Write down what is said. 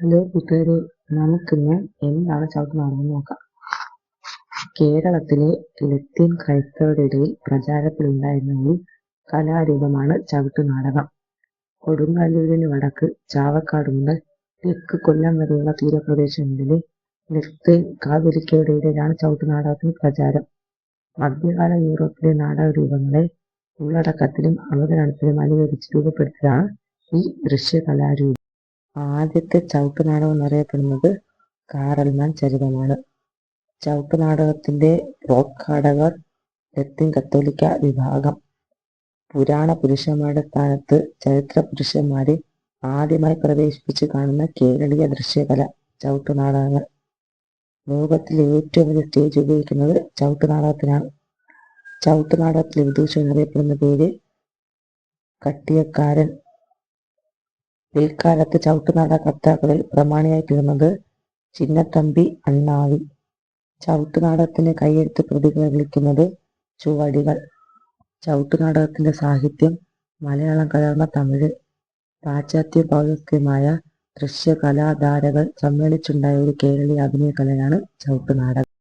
Hello കൂട്ടുകാരെ, നമുക്കിന്ന് എന്താണ് ചവിട്ടുനാടകം നോക്കാം. കേരളത്തിലെ ലത്തീൻ ക്രൈസ്തവരുടെ ഇടയിൽ പ്രചാരത്തിലുണ്ടായിരുന്ന ഒരു കലാരൂപമാണ് ചവിട്ടുനാടകം. കൊടുങ്ങല്ലൂരിന് വടക്ക് ചാവക്കാട് മുതൽ തെക്ക് കൊല്ലം വരെയുള്ള തീരപ്രദേശങ്ങളിലെ ലത്തീൻ കാതോലിക്കരുടെ ഇടയിലാണ് ചവിട്ടുനാടകത്തിന് പ്രചാരം. മധ്യകാല യൂറോപ്പിലെ നാടകരൂപങ്ങളെ ഉള്ളടക്കത്തിലും അവതരണത്തിലും അനുകരിച്ച് രൂപപ്പെടുത്തിയതാണ് ഈ ദൃശ്യകലാരൂപം. ആദ്യത്തെ ചവിട്ടുനാടകം എന്നറിയപ്പെടുന്നത് കാറൽമാൻ ചരിതമാണ്. ചവിട്ടുനാടകത്തിന്റെ പ്രോദ്ഘാടകർ ലത്തീൻ കത്തോലിക്ക വിഭാഗം. പുരാണ പുരുഷന്മാരുടെ സ്ഥാനത്ത് ചരിത്ര പുരുഷന്മാരെ ആദ്യമായി പ്രവേശിപ്പിച്ച് കാണുന്ന കേരളീയ ദൃശ്യകല ചവിട്ടുനാടകങ്ങൾ. ലോകത്തിലെ ഏറ്റവും വലിയ സ്റ്റേജ് ഉപയോഗിക്കുന്നത് ചവിട്ടുനാടകത്തിനാണ്. ചവിട്ടുനാടകത്തിലെ വിദൂഷകൻ എന്നറിയപ്പെടുന്ന പേര് കട്ടിയക്കാരൻ. പിൽക്കാലത്ത് ചവിട്ടുനാടക കർത്താക്കളിൽ പ്രമാണിയായി തീർന്നത് ചിന്നത്തമ്പി അണ്ണാവി. ചവിട്ടുനാടകത്തിന്റെ കൈയെഴുത്ത് പ്രതികളെ വിളിക്കുന്നത് ചുവടികൾ. ചവിട്ടുനാടകത്തിന്റെ സാഹിത്യം മലയാളം കലർന്ന തമിഴ്. പാശ്ചാത്യ പൗരസ്ത്യമായ ദൃശ്യകലാധാരകൾ സമ്മേളിച്ചുണ്ടായ ഒരു കേരളീയ അഭിനയ കലയാണ് ചവിട്ടുനാടകം.